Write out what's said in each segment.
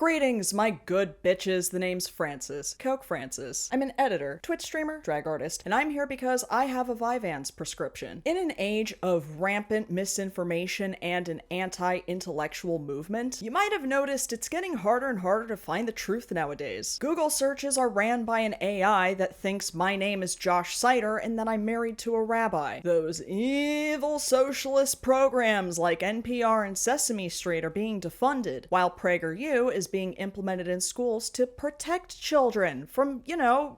Greetings, my good bitches. The name's Francis. Coke Francis. I'm an editor, Twitch streamer, drag artist, and I'm here because I have a Vyvanse prescription. In an age of rampant misinformation and an anti-intellectual movement, you might have noticed it's getting harder and harder to find the truth nowadays. Google searches are ran by an AI that thinks my name is Josh Sider and that I'm married to a rabbi. Those evil socialist programs like NPR and Sesame Street are being defunded, while PragerU is being implemented in schools to protect children from,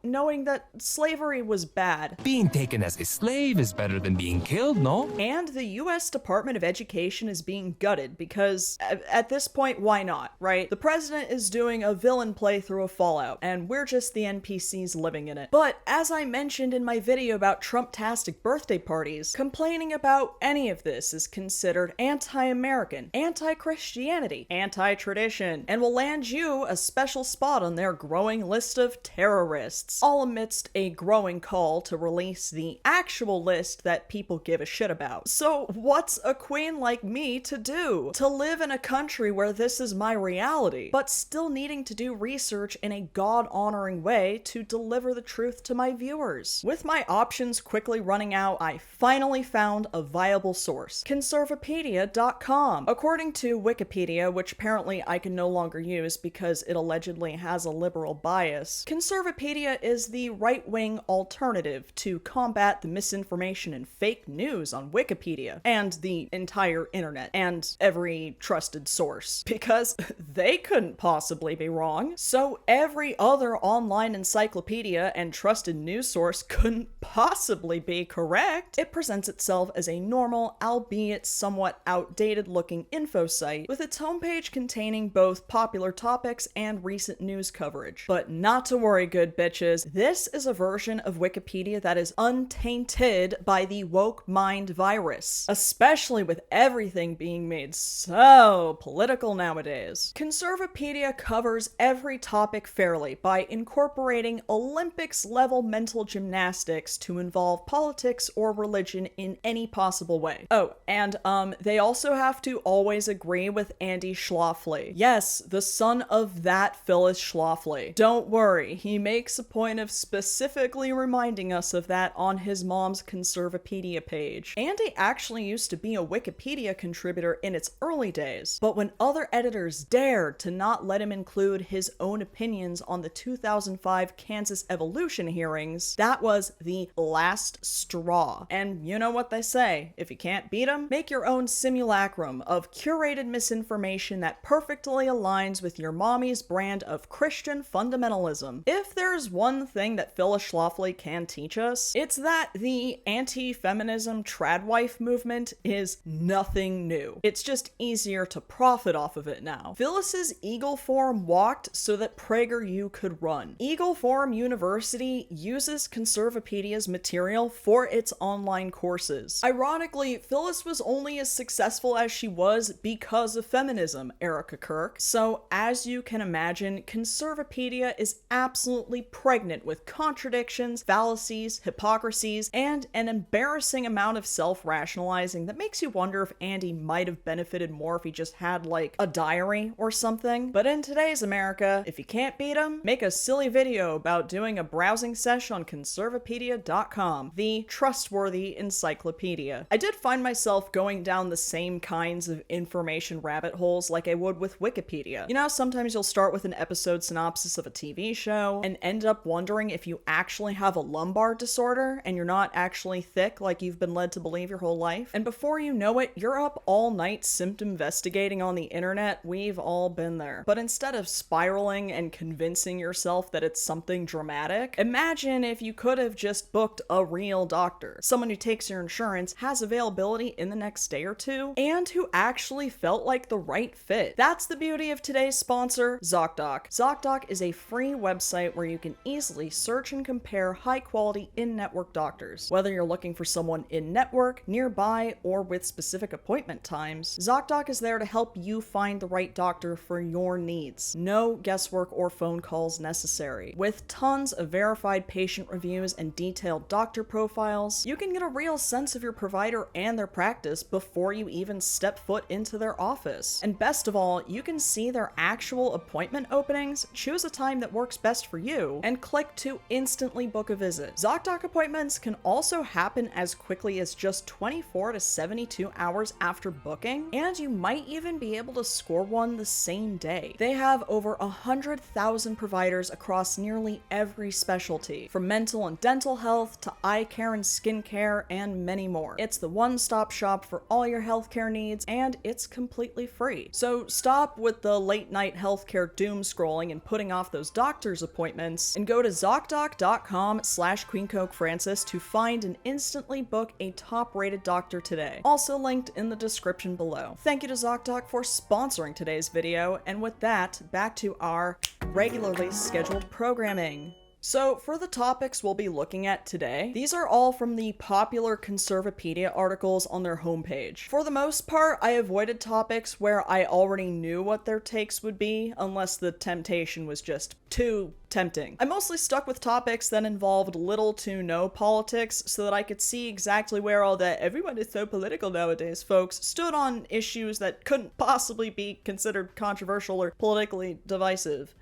knowing that slavery was bad. Being taken as a slave is better than being killed, no? And the US Department of Education is being gutted because, at this point, why not, right? The president is doing a villain playthrough of Fallout, and we're just the NPCs living in it. But, as I mentioned in my video about Trump-tastic birthday parties, complaining about any of this is considered anti-American, anti-Christianity, anti-tradition, and will land you a special spot on their growing list of terrorists, all amidst a growing call to release the actual list that people give a shit about. So what's a queen like me to do? To live in a country where this is my reality, but still needing to do research in a God-honoring way to deliver the truth to my viewers. With my options quickly running out, I finally found a viable source, Conservapedia.com. According to Wikipedia, which apparently I can no longer use because it allegedly has a liberal bias, Conservapedia is the right-wing alternative to combat the misinformation and fake news on Wikipedia and the entire internet and every trusted source, because they couldn't possibly be wrong. So every other online encyclopedia and trusted news source couldn't possibly be correct. It presents itself as a normal, albeit somewhat outdated-looking info site with its homepage containing both popular topics and recent news coverage. But not to worry, good bitches, this is a version of Wikipedia that is untainted by the woke mind virus, especially with everything being made so political nowadays. Conservapedia covers every topic fairly by incorporating Olympics-level mental gymnastics to involve politics or religion in any possible way. Oh, and they also have to always agree with Andy Schlafly. Yes, the son of that Phyllis Schlafly. Don't worry, he makes a point of specifically reminding us of that on his mom's Conservapedia page. Andy actually used to be a Wikipedia contributor in its early days, but when other editors dared to not let him include his own opinions on the 2005 Kansas evolution hearings, that was the last straw. And you know what they say, if you can't beat them, make your own simulacrum of curated misinformation that perfectly aligns with your mommy's brand of Christian fundamentalism. If there's one thing that Phyllis Schlafly can teach us, it's that the anti-feminism tradwife movement is nothing new. It's just easier to profit off of it now. Phyllis's Eagle Forum walked so that PragerU could run. Eagle Forum University uses Conservapedia's material for its online courses. Ironically, Phyllis was only as successful as she was because of feminism, Erica Kirk. So, as you can imagine, Conservapedia is absolutely pregnant with contradictions, fallacies, hypocrisies, and an embarrassing amount of self-rationalizing that makes you wonder if Andy might have benefited more if he just had, like, a diary or something. But in today's America, if you can't beat him, make a silly video about doing a browsing session on Conservapedia.com, the trustworthy encyclopedia. I did find myself going down the same kinds of information rabbit holes like I would with Wikipedia. You know, sometimes you'll start with an episode synopsis of a TV show and end up wondering if you actually have a lumbar disorder and you're not actually thick like you've been led to believe your whole life. And before you know it, you're up all night symptom investigating on the internet. We've all been there. But instead of spiraling and convincing yourself that it's something dramatic, imagine if you could have just booked a real doctor, someone who takes your insurance, has availability in the next day or two, and who actually felt like the right fit. That's the beauty of today's sponsor, ZocDoc. ZocDoc is a free website where you can easily search and compare high-quality in-network doctors. Whether you're looking for someone in-network, nearby, or with specific appointment times, ZocDoc is there to help you find the right doctor for your needs. No guesswork or phone calls necessary. With tons of verified patient reviews and detailed doctor profiles, you can get a real sense of your provider and their practice before you even step foot into their office. And best of all, you can see their actual appointment openings, choose a time that works best for you, and click to instantly book a visit. ZocDoc appointments can also happen as quickly as just 24 to 72 hours after booking, and you might even be able to score one the same day. They have over 100,000 providers across nearly every specialty, from mental and dental health to eye care and skincare, and many more. It's the one-stop shop for all your healthcare needs, and it's completely free. So stop with the late-night healthcare doom scrolling and putting off those doctor's appointments, and go to ZocDoc.com/queencokefrancis to find and instantly book a top-rated doctor today. Also linked in the description below. Thank you to ZocDoc for sponsoring today's video, and with that, back to our regularly scheduled programming. So, for the topics we'll be looking at today, these are all from the popular Conservapedia articles on their homepage. For the most part, I avoided topics where I already knew what their takes would be, unless the temptation was just too tempting. I mostly stuck with topics that involved little to no politics, so that I could see exactly where all that "everyone is so political nowadays" folks stood on issues that couldn't possibly be considered controversial or politically divisive.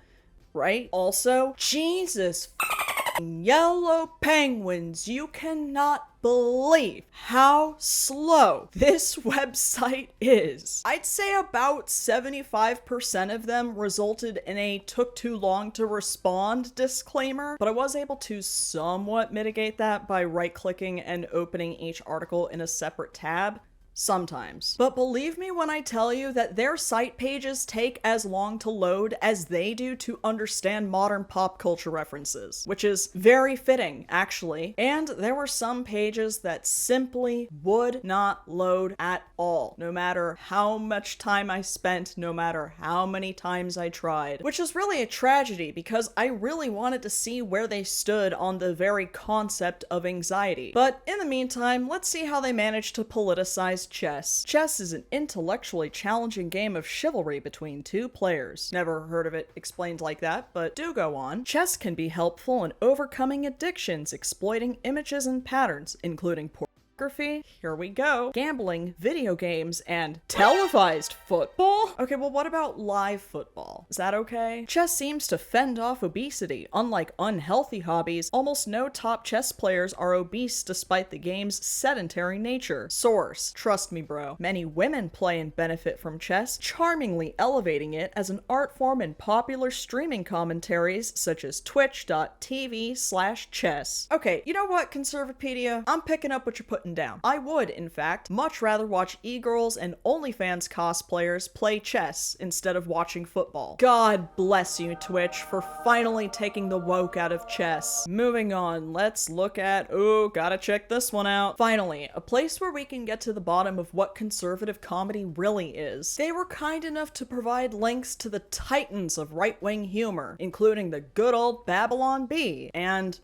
Right? Also, Jesus f***ing yellow penguins, you cannot believe how slow this website is. I'd say about 75% of them resulted in a "took too long to respond" disclaimer, but I was able to somewhat mitigate that by right-clicking and opening each article in a separate tab. Sometimes. But believe me when I tell you that their site pages take as long to load as they do to understand modern pop culture references, which is very fitting, actually. And there were some pages that simply would not load at all, no matter how much time I spent, no matter how many times I tried, which is really a tragedy because I really wanted to see where they stood on the very concept of anxiety. But in the meantime, let's see how they managed to politicize chess. Chess is an intellectually challenging game of chivalry between two players. Never heard of it explained like that, but do go on. Chess can be helpful in overcoming addictions, exploiting images and patterns, including pornography, here we go, gambling, video games, and televised football? Okay, well, what about live football? Is that okay? Chess seems to fend off obesity. Unlike unhealthy hobbies, almost no top chess players are obese despite the game's sedentary nature. Source: trust me, bro. Many women play and benefit from chess, charmingly elevating it as an art form in popular streaming commentaries such as twitch.tv/chess. Okay, you know what, Conservapedia? I'm picking up what you're putting down. I would, in fact, much rather watch e-girls and OnlyFans cosplayers play chess instead of watching football. God bless you, Twitch, for finally taking the woke out of chess. Moving on, let's look at, gotta check this one out. Finally, a place where we can get to the bottom of what conservative comedy really is. They were kind enough to provide links to the titans of right-wing humor, including the good old Babylon Bee and,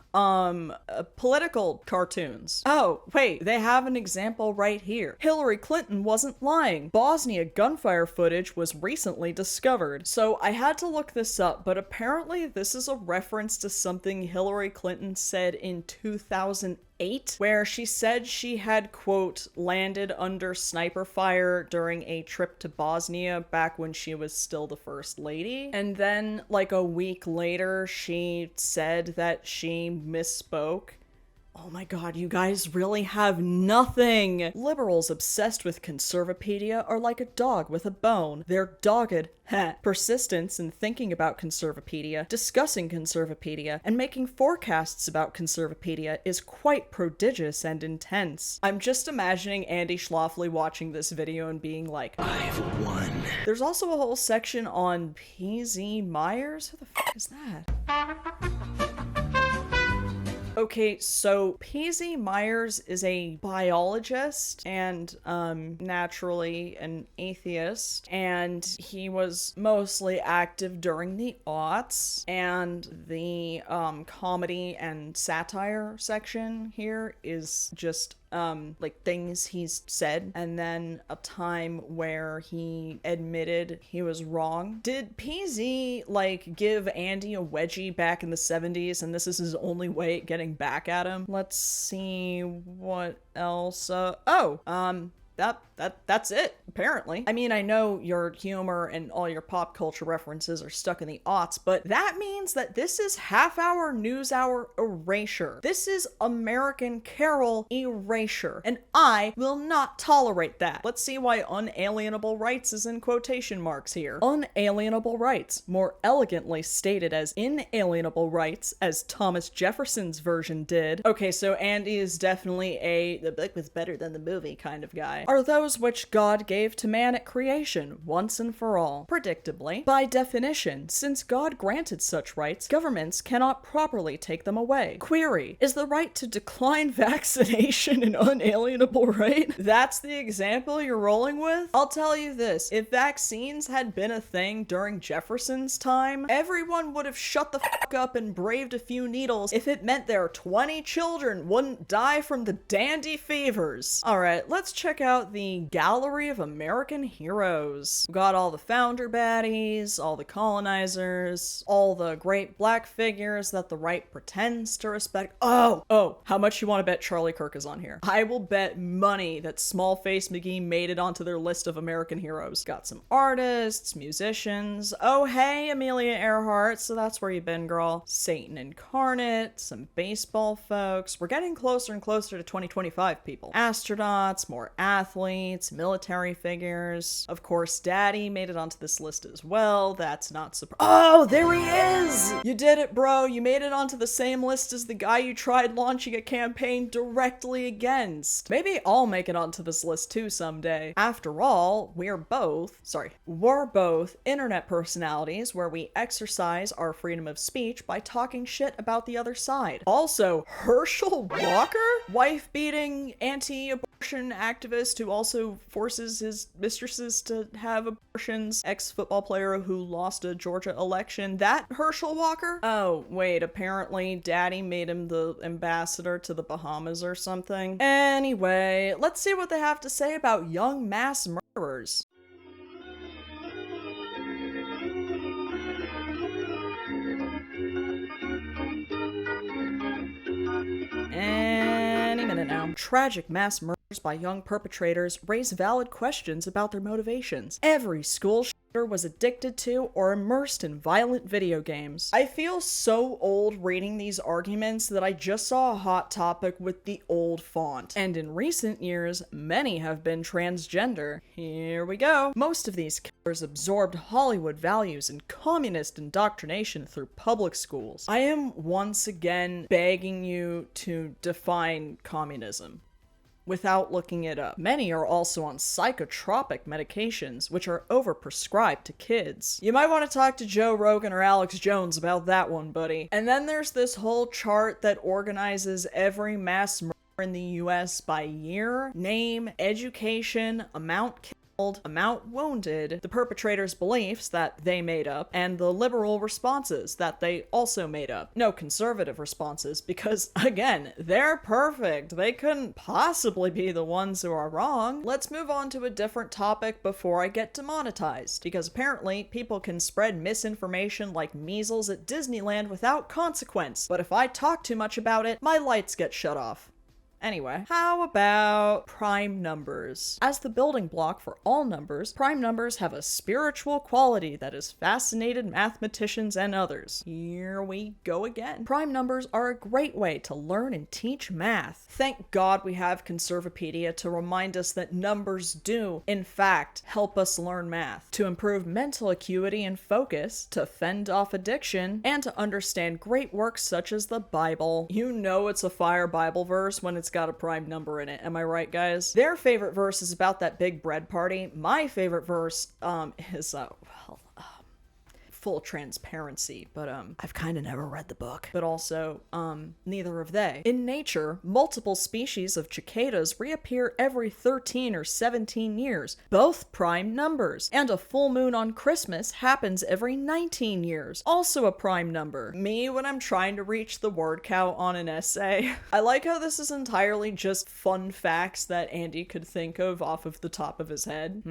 political cartoons. Oh, wait, they have an example right here. Hillary Clinton wasn't lying. Bosnia gunfire footage was recently discovered. So I had to look this up, but apparently this is a reference to something Hillary Clinton said in 2008, where she said she had, quote, landed under sniper fire during a trip to Bosnia back when she was still the first lady. And then, like a week later, she said that she misspoke. Oh my god, you guys really have nothing! Liberals obsessed with Conservapedia are like a dog with a bone. Their dogged persistence in thinking about Conservapedia, discussing Conservapedia, and making forecasts about Conservapedia is quite prodigious and intense. I'm just imagining Andy Schlafly watching this video and being like, I've won. There's also a whole section on PZ Myers? Who the fuck is that? Okay, so P.Z. Myers is a biologist and naturally an atheist, and he was mostly active during the aughts, and the comedy and satire section here is just like things he's said, and then a time where he admitted he was wrong. Did PZ like give Andy a wedgie back in the 70s and this is his only way at getting back at him? Let's see what else. That's it. apparently. I mean, I know your humor and all your pop culture references are stuck in the aughts, but that means that this is half-hour news hour erasure. This is American Carol erasure, and I will not tolerate that. Let's see why unalienable rights is in quotation marks here. Unalienable rights, more elegantly stated as inalienable rights, as Thomas Jefferson's version did. Okay, so Andy is definitely the book was better than the movie kind of guy. Are those which God gave to man at creation, once and for all. Predictably, by definition, since God granted such rights, governments cannot properly take them away. Query, is the right to decline vaccination an unalienable right? That's the example you're rolling with? I'll tell you this, if vaccines had been a thing during Jefferson's time, everyone would have shut the fuck up and braved a few needles if it meant their 20 children wouldn't die from the dandy fevers. Alright, let's check out the Gallery of American Heroes. We got all the founder baddies, all the colonizers, all the great black figures that the right pretends to respect. Oh, how much you want to bet Charlie Kirk is on here? I will bet money that Smallface McGee made it onto their list of American heroes. Got some artists, musicians. Oh, hey, Amelia Earhart, so that's where you've been, girl. Satan Incarnate, some baseball folks. We're getting closer and closer to 2025, people. Astronauts, more athletes, military figures. Of course, Daddy made it onto this list as well. That's not surprising. Oh, there he is! You did it, bro. You made it onto the same list as the guy you tried launching a campaign directly against. Maybe I'll make it onto this list too someday. After all, we're both internet personalities where we exercise our freedom of speech by talking shit about the other side. Also, Herschel Walker? Wife-beating anti-abortion activist who also forces his mistresses to have abortions. Ex-football player who lost a Georgia election. That Herschel Walker? Oh, wait, apparently Daddy made him the ambassador to the Bahamas or something. Anyway, let's see what they have to say about young mass murderers. Any minute now. Tragic mass murders by young perpetrators raise valid questions about their motivations. Every school shooter was addicted to or immersed in violent video games. I feel so old reading these arguments that I just saw a hot topic with the old font. And in recent years, many have been transgender. Here we go. Most of these killers absorbed Hollywood values and communist indoctrination through public schools. I am once again begging you to define communism without looking it up. Many are also on psychotropic medications, which are overprescribed to kids. You might want to talk to Joe Rogan or Alex Jones about that one, buddy. And then there's this whole chart that organizes every mass murder in the US by year, name, education, amount killed, amount wounded, the perpetrator's beliefs that they made up, and the liberal responses that they also made up. No conservative responses, because again, they're perfect. They couldn't possibly be the ones who are wrong. Let's move on to a different topic before I get demonetized, because apparently people can spread misinformation like measles at Disneyland without consequence, but if I talk too much about it, my lights get shut off. Anyway, how about prime numbers? As the building block for all numbers, prime numbers have a spiritual quality that has fascinated mathematicians and others. Here we go again. Prime numbers are a great way to learn and teach math. Thank God we have Conservapedia to remind us that numbers do, in fact, help us learn math, to improve mental acuity and focus, to fend off addiction, and to understand great works such as the Bible. You know it's a fire Bible verse when it's got a prime number in it. Am I right, guys? Their favorite verse is about that big bread party. My favorite verse is full transparency, but I've kind of never read the book. But also, neither have they. In nature, multiple species of cicadas reappear every 13 or 17 years, both prime numbers. And a full moon on Christmas happens every 19 years, also a prime number. Me when I'm trying to reach the word count on an essay. I like how this is entirely just fun facts that Andy could think of off of the top of his head.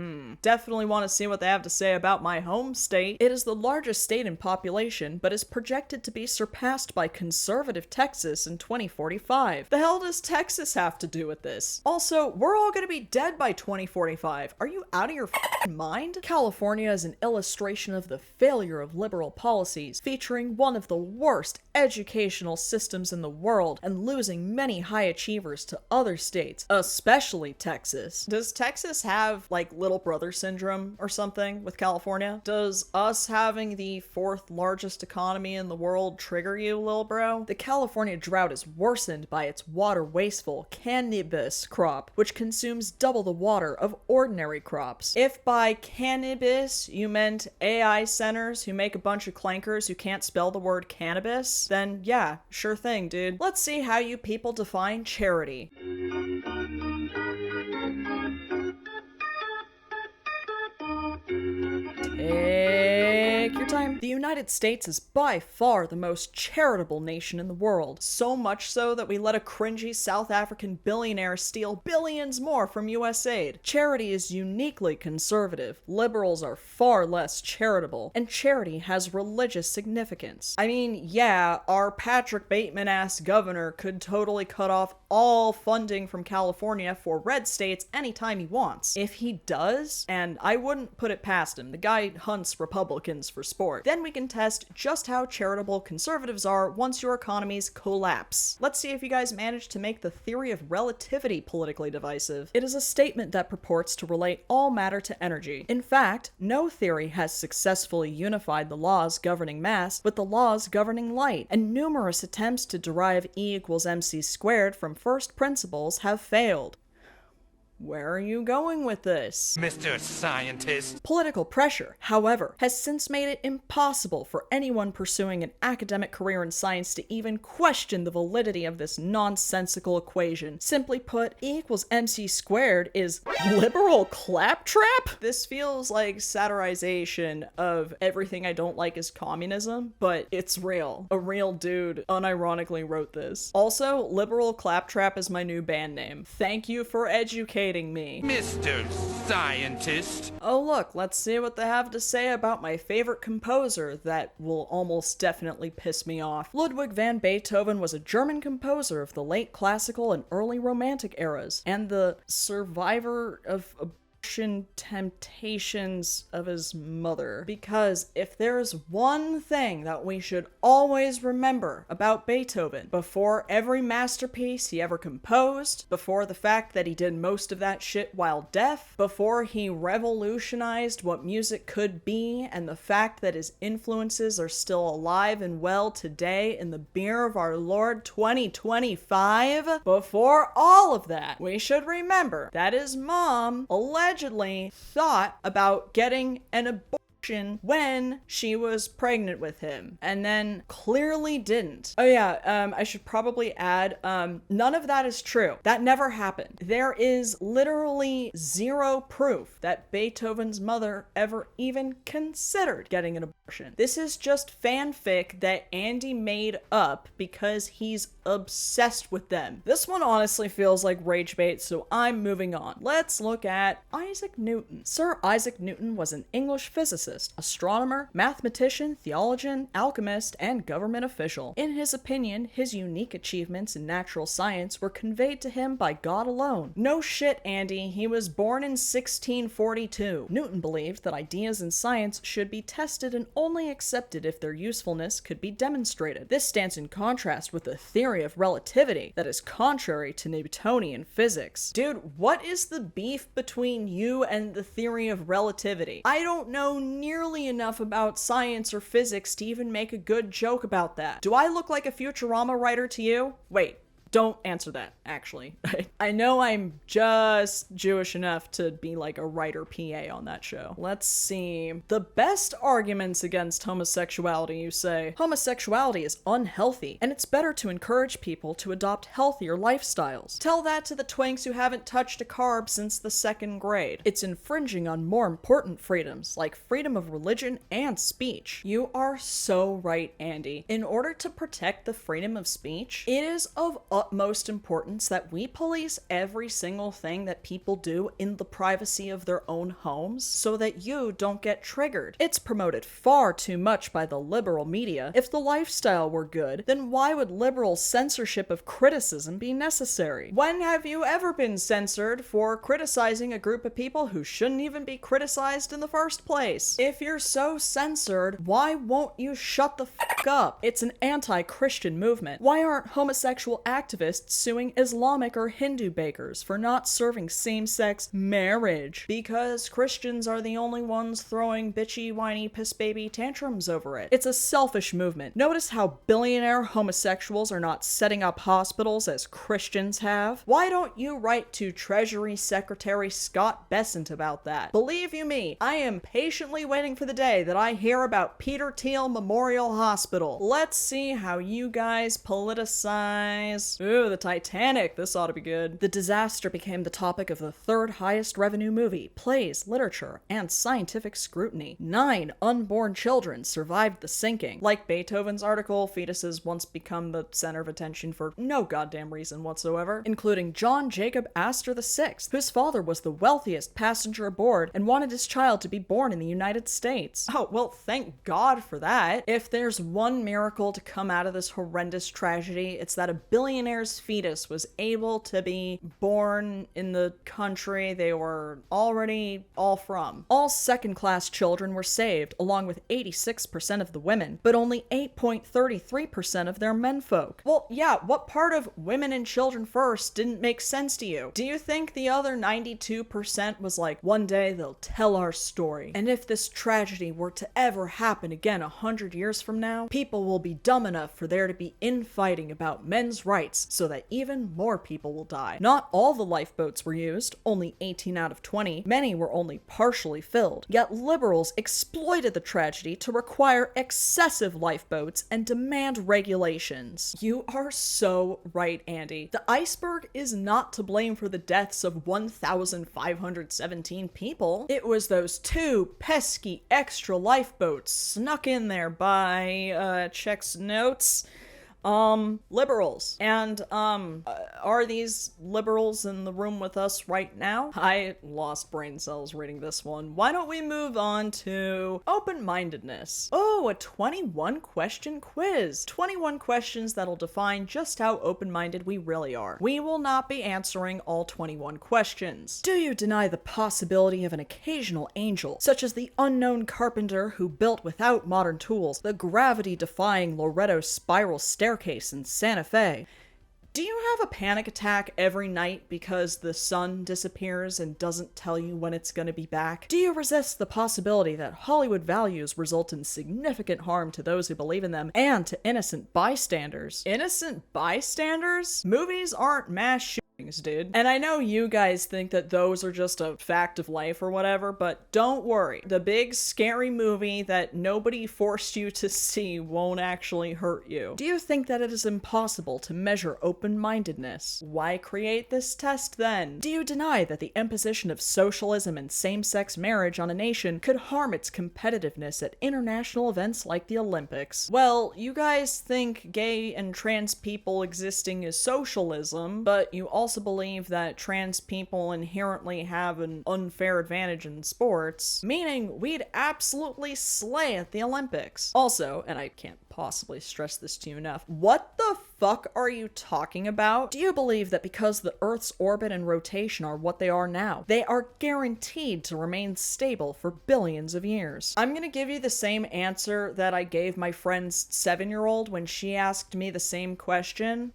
Definitely want to see what they have to say about my home state. It is the largest largest state in population, but is projected to be surpassed by conservative Texas in 2045. The hell does Texas have to do with this? Also, we're all gonna be dead by 2045. Are you out of your f***ing mind? California is an illustration of the failure of liberal policies, featuring one of the worst educational systems in the world and losing many high achievers to other states, especially Texas. Does Texas have, like, little brother syndrome or something with California? Does us having the fourth largest economy in the world trigger you, lil bro? The California drought is worsened by its water-wasteful cannabis crop, which consumes double the water of ordinary crops. If by cannabis you meant AI centers who make a bunch of clankers who can't spell the word cannabis, then yeah, sure thing, dude. Let's see how you people define charity. Take your time. The United States is by far the most charitable nation in the world. So much so that we let a cringy South African billionaire steal billions more from US aid. Charity is uniquely conservative. Liberals are far less charitable. And charity has religious significance. I mean, yeah, our Patrick Bateman-ass governor could totally cut off all funding from California for red states anytime he wants. If he does, and I wouldn't put it past him, the guy hunts Republicans for sport, then we can test just how charitable conservatives are once your economies collapse. Let's see if you guys manage to make the theory of relativity politically divisive. It is a statement that purports to relate all matter to energy. In fact, no theory has successfully unified the laws governing mass with the laws governing light, and numerous attempts to derive E equals mc squared from first principles have failed. Where are you going with this? Mr. Scientist. Political pressure, however, has since made it impossible for anyone pursuing an academic career in science to even question the validity of this nonsensical equation. Simply put, E equals mc squared is liberal claptrap? This feels like satirization of everything I don't like is communism, but it's real. A real dude unironically wrote this. Also, liberal claptrap is my new band name. Thank you for educating me. Mr. Scientist. Oh look, let's see what they have to say about my favorite composer that will almost definitely piss me off. Ludwig van Beethoven was a German composer of the late classical and early romantic eras, and the survivor of temptations of his mother. Because if there's one thing that we should always remember about Beethoven, before every masterpiece he ever composed, before the fact that he did most of that shit while deaf, before he revolutionized what music could be, and the fact that his influences are still alive and well today in the beer of our Lord 2025, before all of that, we should remember that his mom allegedly thought about getting an abortion when she was pregnant with him, and then clearly didn't. Oh yeah, I should probably add, none of that is true. That never happened. There is literally zero proof that Beethoven's mother ever even considered getting an abortion. This is just fanfic that Andy made up because he's obsessed with them. This one honestly feels like rage bait, so I'm moving on. Let's look at Isaac Newton. Sir Isaac Newton was an English physicist, astronomer, mathematician, theologian, alchemist, and government official. In his opinion, his unique achievements in natural science were conveyed to him by God alone. No shit, Andy, he was born in 1642. Newton believed that ideas in science should be tested and only accepted if their usefulness could be demonstrated. This stands in contrast with the theory of relativity that is contrary to Newtonian physics. Dude, what is the beef between you and the theory of relativity? I don't know nearly enough about science or physics to even make a good joke about that. Do I look like a Futurama writer to you? Wait. Don't answer that, actually. I know I'm just Jewish enough to be like a writer PA on that show. Let's see. The best arguments against homosexuality, you say. Homosexuality is unhealthy, and it's better to encourage people to adopt healthier lifestyles. Tell that to the twinks who haven't touched a carb since the 2nd grade. It's infringing on more important freedoms, like freedom of religion and speech. You are so right, Andy. In order to protect the freedom of speech, it is of utmost importance that we police every single thing that people do in the privacy of their own homes so that you don't get triggered. It's promoted far too much by the liberal media. If the lifestyle were good, then why would liberal censorship of criticism be necessary? When have you ever been censored for criticizing a group of people who shouldn't even be criticized in the first place? If you're so censored, why won't you shut the fuck up? It's an anti-Christian movement. Why aren't homosexual activists suing Islamic or Hindu bakers for not serving same-sex marriage? Because Christians are the only ones throwing bitchy, whiny, piss baby tantrums over it. It's a selfish movement. Notice how billionaire homosexuals are not setting up hospitals as Christians have? Why don't you write to Treasury Secretary Scott Bessent about that? Believe you me, I am patiently waiting for the day that I hear about Peter Thiel Memorial Hospital. Let's see how you guys politicize. Ooh, the Titanic. This ought to be good. The disaster became the topic of the third highest revenue movie, plays, literature, and scientific scrutiny. 9 unborn children survived the sinking. Like Beethoven's article, fetuses once become the center of attention for no goddamn reason whatsoever, including John Jacob Astor VI, whose father was the wealthiest passenger aboard and wanted his child to be born in the United States. Oh, well, thank God for that. If there's one miracle to come out of this horrendous tragedy, it's that a billionaire's fetus was able to be born in the country they were already all from. All second-class children were saved, along with 86% of the women, but only 8.33% of their menfolk. Well, yeah, what part of women and children first didn't make sense to you? Do you think the other 92% was like, one day they'll tell our story, and if this tragedy were to ever happen again 100 years from now, people will be dumb enough for there to be infighting about men's rights so that even more people will die. Not all the lifeboats were used, only 18 out of 20. Many were only partially filled. Yet liberals exploited the tragedy to require excessive lifeboats and demand regulations. You are so right, Andy. The iceberg is not to blame for the deaths of 1,517 people. It was those 2 pesky extra lifeboats snuck in there by, checks notes, liberals. And, are these liberals in the room with us right now? I lost brain cells reading this one. Why don't we move on to open-mindedness? Oh, a 21 question quiz. 21 questions that'll define just how open-minded we really are. We will not be answering all 21 questions. Do you deny the possibility of an occasional angel, such as the unknown carpenter who built without modern tools the gravity-defying Loretto spiral staircase in Santa Fe? Do you have a panic attack every night because the sun disappears and doesn't tell you when it's gonna be back? Do you resist the possibility that Hollywood values result in significant harm to those who believe in them and to innocent bystanders? Innocent bystanders? Movies aren't mass shootings, dude. And I know you guys think that those are just a fact of life or whatever, but don't worry. The big scary movie that nobody forced you to see won't actually hurt you. Do you think that it is impossible to measure open-mindedness? Why create this test then? Do you deny that the imposition of socialism and same-sex marriage on a nation could harm its competitiveness at international events like the Olympics? Well, you guys think gay and trans people existing is socialism, but you also believe that trans people inherently have an unfair advantage in sports, meaning we'd absolutely slay at the Olympics. Also, and I can't possibly stress this to you enough, what the fuck are you talking about? Do you believe that because the Earth's orbit and rotation are what they are now, they are guaranteed to remain stable for billions of years? I'm gonna give you the same answer that I gave my friend's 7-year-old when she asked me the same question.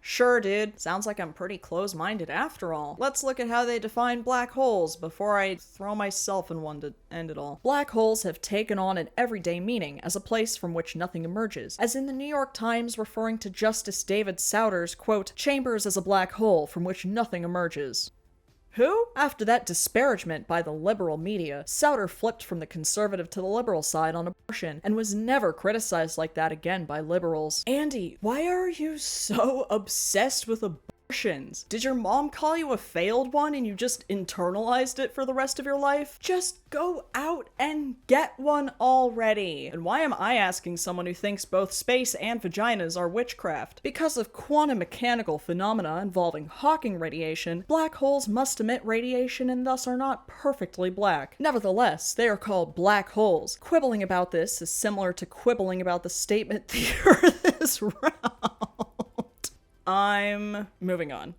Sure, dude. Sounds like I'm pretty close-minded after all. Let's look at how they define black holes before I throw myself in one to end it all. Black holes have taken on an everyday meaning as a place from which nothing emerges, as in the New York Times referring to Justice David Souter's, quote, "chambers as a black hole from which nothing emerges." Who? After that disparagement by the liberal media, Souter flipped from the conservative to the liberal side on abortion and was never criticized like that again by liberals. Andy, why are you so obsessed with abortion? Did your mom call you a failed one and you just internalized it for the rest of your life? Just go out and get one already. And why am I asking someone who thinks both space and vaginas are witchcraft? Because of quantum mechanical phenomena involving Hawking radiation, black holes must emit radiation and thus are not perfectly black. Nevertheless, they are called black holes. Quibbling about this is similar to quibbling about the statement the Earth is round. I'm moving on.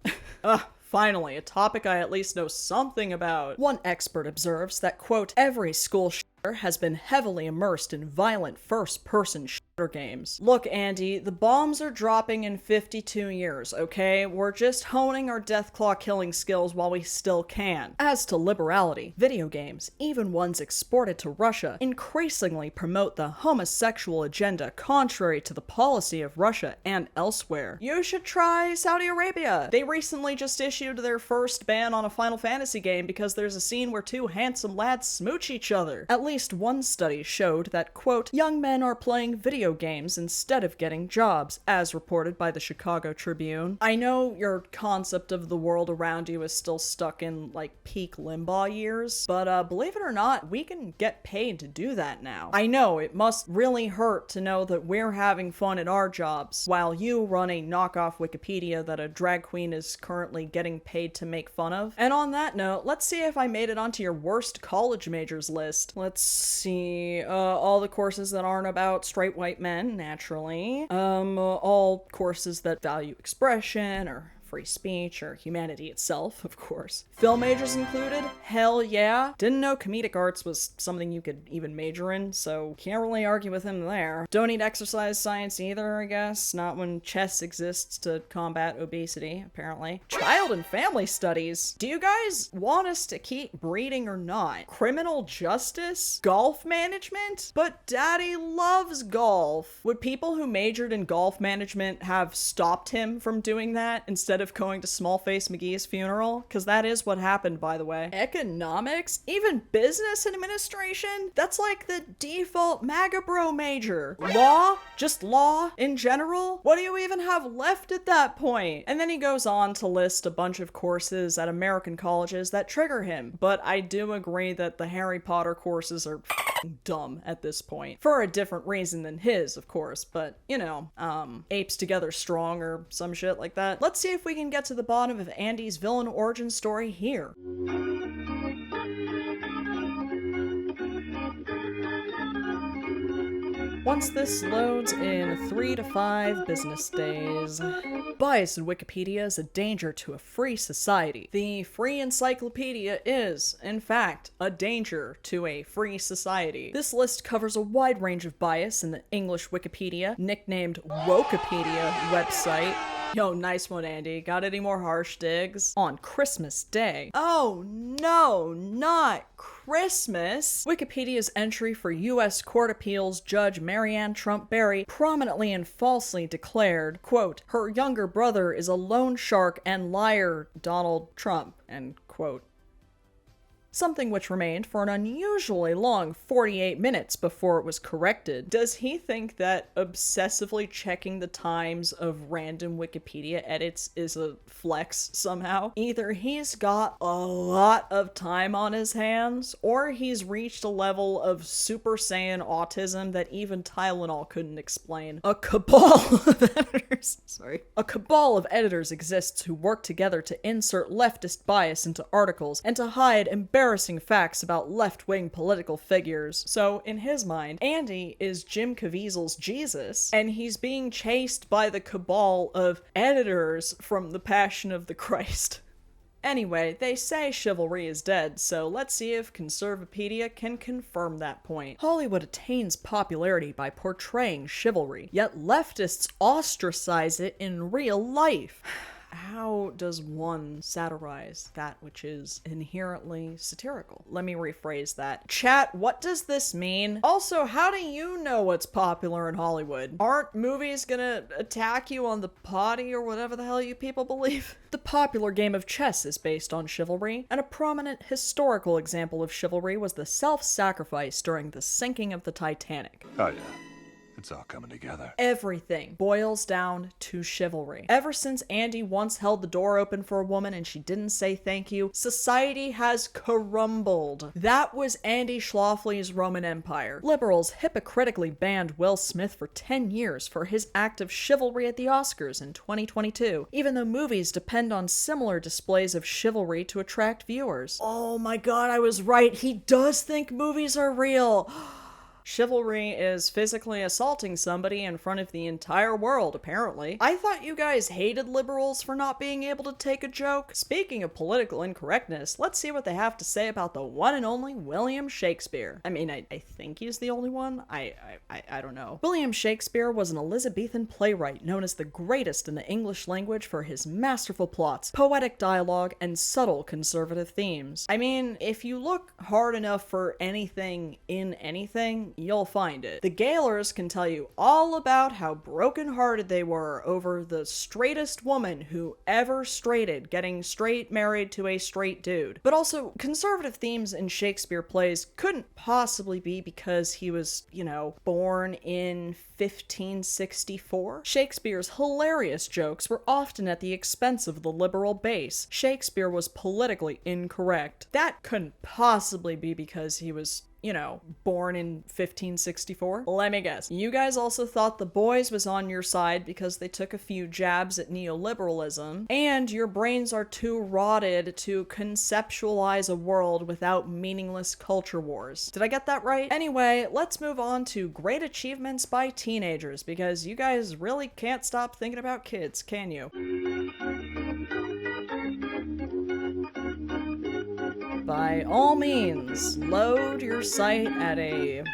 Finally, a topic I at least know something about. One expert observes that, quote, every school shooter has been heavily immersed in violent first-person shooter games. Look, Andy, the bombs are dropping in 52 years, okay? We're just honing our Deathclaw killing skills while we still can. As to liberality, video games, even ones exported to Russia, increasingly promote the homosexual agenda contrary to the policy of Russia and elsewhere. You should try Saudi Arabia. They recently just issued their first ban on a Final Fantasy game because there's a scene where two handsome lads smooch each other. At least one study showed that, quote, young men are playing video games instead of getting jobs, as reported by the Chicago Tribune. I know your concept of the world around you is still stuck in, like, peak Limbaugh years, but believe it or not, we can get paid to do that now. I know, it must really hurt to know that we're having fun at our jobs, while you run a knockoff Wikipedia that a drag queen is currently getting paid to make fun of. And on that note, let's see if I made it onto your worst college majors list. Let's see, all the courses that aren't about straight white men, naturally. All courses that value expression or free speech or humanity itself, of course. Film majors included? Hell yeah. Didn't know comedic arts was something you could even major in, so can't really argue with him there. Don't need exercise science either, I guess. Not when chess exists to combat obesity, apparently. Child and family studies? Do you guys want us to keep breeding or not? Criminal justice? Golf management? But daddy loves golf. Would people who majored in golf management have stopped him from doing that instead of going to Smallface McGee's funeral? Because that is what happened, by the way. Economics? Even business administration? That's like the default MAGA bro major. Law? Just law in general? What do you even have left at that point? And then he goes on to list a bunch of courses at American colleges that trigger him. But I do agree that the Harry Potter courses are dumb at this point. For a different reason than his, of course, but, you know, apes together strong or some shit like that. Let's see if we can get to the bottom of Andy's villain origin story here. Once this loads in 3 to 5 business days. Bias in Wikipedia is a danger to a free society. The free encyclopedia is, in fact, a danger to a free society. This list covers a wide range of bias in the English Wikipedia, nicknamed Grokipedia website. Yo, nice one, Andy. Got any more harsh digs? On Christmas Day. Oh no, not Christmas. Wikipedia's entry for U.S. Court Appeals Judge Marianne Trump Berry prominently and falsely declared, quote, her younger brother is a loan shark and liar, Donald Trump, end quote. Something which remained for an unusually long 48 minutes before it was corrected. Does he think that obsessively checking the times of random Wikipedia edits is a flex somehow? Either he's got a lot of time on his hands, or he's reached a level of Super Saiyan autism that even Tylenol couldn't explain. A cabal of editors, a cabal of editors exists who work together to insert leftist bias into articles and to hide embarrassing facts about left-wing political figures. So, in his mind, Andy is Jim Caviezel's Jesus, and he's being chased by the cabal of editors from The Passion of the Christ. Anyway, they say chivalry is dead, so let's see if Conservapedia can confirm that point. Hollywood attains popularity by portraying chivalry, yet leftists ostracize it in real life. How does one satirize that which is inherently satirical? Let me rephrase that. Chat, what does this mean? Also, how do you know what's popular in Hollywood? Aren't movies gonna attack you on the potty or whatever the hell you people believe? The popular game of chess is based on chivalry, and a prominent historical example of chivalry was the self-sacrifice during the sinking of the Titanic. Oh yeah. The It's all coming together. Everything boils down to chivalry. Ever since Andy once held the door open for a woman and she didn't say thank you, society has crumbled. That was Andy Schlafly's Roman Empire. Liberals hypocritically banned Will Smith for 10 years for his act of chivalry at the Oscars in 2022, even though movies depend on similar displays of chivalry to attract viewers. Oh my god, I was right. He does think movies are real. Chivalry is physically assaulting somebody in front of the entire world, apparently. I thought you guys hated liberals for not being able to take a joke. Speaking of political incorrectness, let's see what they have to say about the one and only William Shakespeare. I mean, I think he's the only one. I don't know. William Shakespeare was an Elizabethan playwright known as the greatest in the English language for his masterful plots, poetic dialogue, and subtle conservative themes. I mean, if you look hard enough for anything in anything, you'll find it. The Gaylors can tell you all about how brokenhearted they were over the straightest woman who ever straighted getting straight married to a straight dude. But also, conservative themes in Shakespeare plays couldn't possibly be because he was, born in 1564? Shakespeare's hilarious jokes were often at the expense of the liberal base. Shakespeare was politically incorrect. That couldn't possibly be because he was born in 1564? Let me guess. You guys also thought The Boys was on your side because they took a few jabs at neoliberalism, and your brains are too rotted to conceptualize a world without meaningless culture wars. Did I get that right? Anyway, let's move on to great achievements by teenagers, because you guys really can't stop thinking about kids, can you? By all means, load your site at a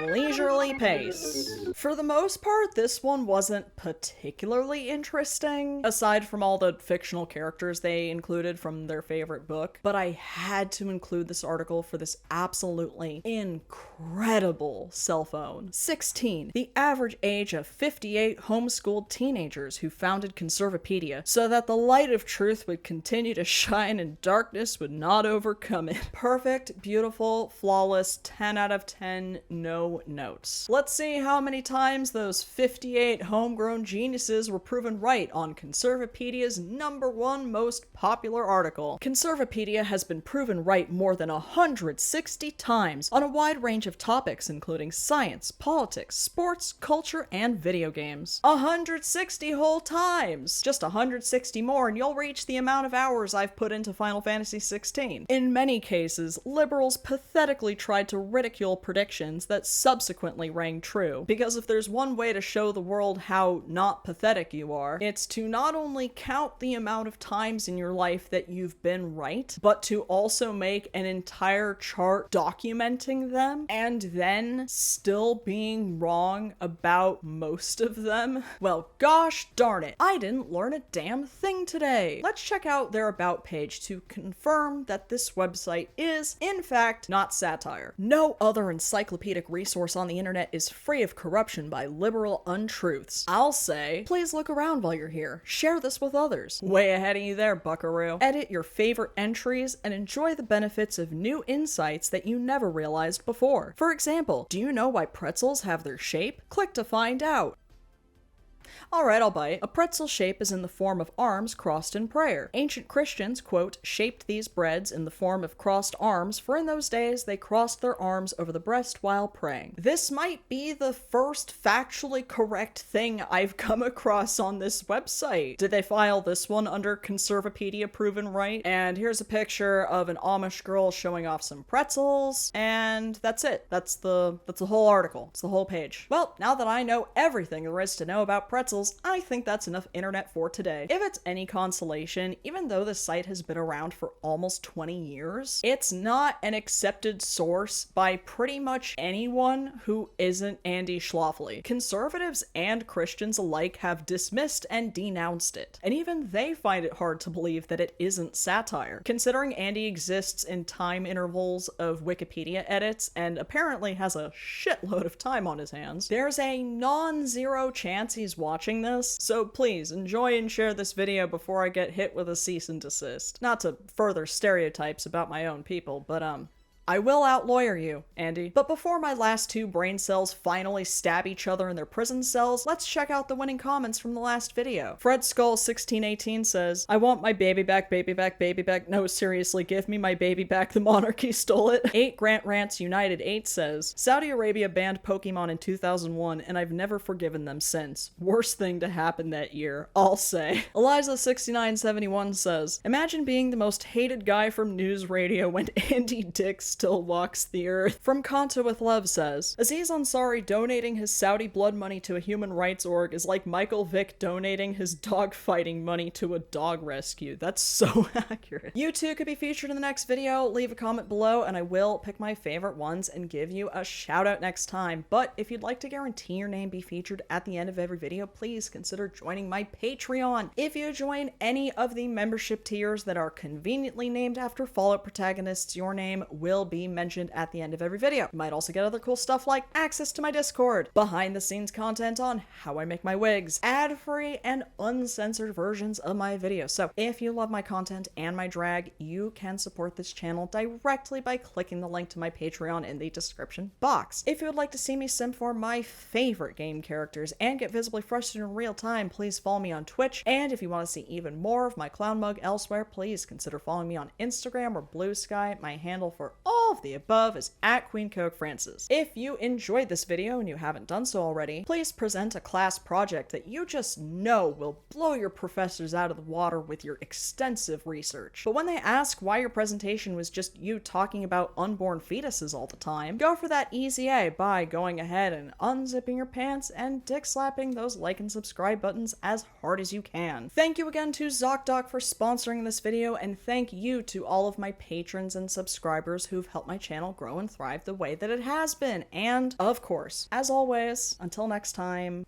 leisurely pace. For the most part, this one wasn't particularly interesting, aside from all the fictional characters they included from their favorite book, but I had to include this article for this absolutely incredible cell phone. 16. The average age of 58 homeschooled teenagers who founded Conservapedia so that the light of truth would continue to shine and darkness would not overcome it. Perfect, beautiful, flawless, 10 out of 10, no notes. Let's see how many times those 58 homegrown geniuses were proven right on Conservapedia's #1 most popular article. Conservapedia has been proven right more than 160 times on a wide range of topics including science, politics, sports, culture, and video games. 160 whole times! Just 160 more and you'll reach the amount of hours I've put into Final Fantasy XVI. In many cases, liberals pathetically tried to ridicule predictions that subsequently rang true, because if there's one way to show the world how not pathetic you are, it's to not only count the amount of times in your life that you've been right, but to also make an entire chart documenting them, and then still being wrong about most of them. Well, gosh darn it, I didn't learn a damn thing today. Let's check out their About page to confirm that this website is, in fact, not satire. No other encyclopedic resource on the internet is free of corruption by liberal untruths. I'll say, please look around while you're here. Share this with others. Way ahead of you there, buckaroo. Edit your favorite entries and enjoy the benefits of new insights that you never realized before. For example, do you know why pretzels have their shape? Click to find out. Alright, I'll bite. A pretzel shape is in the form of arms crossed in prayer. Ancient Christians, quote, shaped these breads in the form of crossed arms, for in those days they crossed their arms over the breast while praying. This might be the first factually correct thing I've come across on this website. Did they file this one under Conservapedia proven right? And here's a picture of an Amish girl showing off some pretzels, and that's it. That's the whole article. It's the whole page. Well, now that I know everything there is to know about pretzels, I think that's enough internet for today. If it's any consolation, even though the site has been around for almost 20 years, it's not an accepted source by pretty much anyone who isn't Andy Schlafly. Conservatives and Christians alike have dismissed and denounced it, and even they find it hard to believe that it isn't satire, considering Andy exists in time intervals of Wikipedia edits and apparently has a shitload of time on his hands. There's a non-zero chance he's watching this, so please enjoy and share this video before I get hit with a cease and desist. Not to further stereotypes about my own people, but I will outlawyer you, Andy. But before my last two brain cells finally stab each other in their prison cells, let's check out the winning comments from the last video. Fred Skull 1618 says, I want my baby back, baby back, baby back. No, seriously, give me my baby back. The monarchy stole it. 8 Grant Rants United 8 says, Saudi Arabia banned Pokemon in 2001 and I've never forgiven them since. Worst thing to happen that year, I'll say. Eliza 6971 says, imagine being the most hated guy from news radio when Andy Dick still walks the earth. From Kanta with Love says, Aziz Ansari donating his Saudi blood money to a human rights org is like Michael Vick donating his dog fighting money to a dog rescue. That's so accurate. You too could be featured in the next video. Leave a comment below and I will pick my favorite ones and give you a shout out next time. But if you'd like to guarantee your name be featured at the end of every video, please consider joining my Patreon. If you join any of the membership tiers that are conveniently named after Fallout protagonists, your name will be mentioned at the end of every video. You might also get other cool stuff like access to my Discord, behind the scenes content on how I make my wigs, ad-free and uncensored versions of my videos. So if you love my content and my drag, you can support this channel directly by clicking the link to my Patreon in the description box. If you would like to see me sim for my favorite game characters and get visibly frustrated in real time, please follow me on Twitch. And if you want to see even more of my clown mug elsewhere, please consider following me on Instagram or Blue Sky. My handle for all of the above is @queencokefrancis. If you enjoyed this video and you haven't done so already, please present a class project that you just know will blow your professors out of the water with your extensive research. But when they ask why your presentation was just you talking about unborn fetuses all the time, go for that easy A by going ahead and unzipping your pants and dick slapping those like and subscribe buttons as hard as you can. Thank you again to ZocDoc for sponsoring this video, and thank you to all of my patrons and subscribers who've helped my channel grow and thrive the way that it has been. And of course, as always, until next time,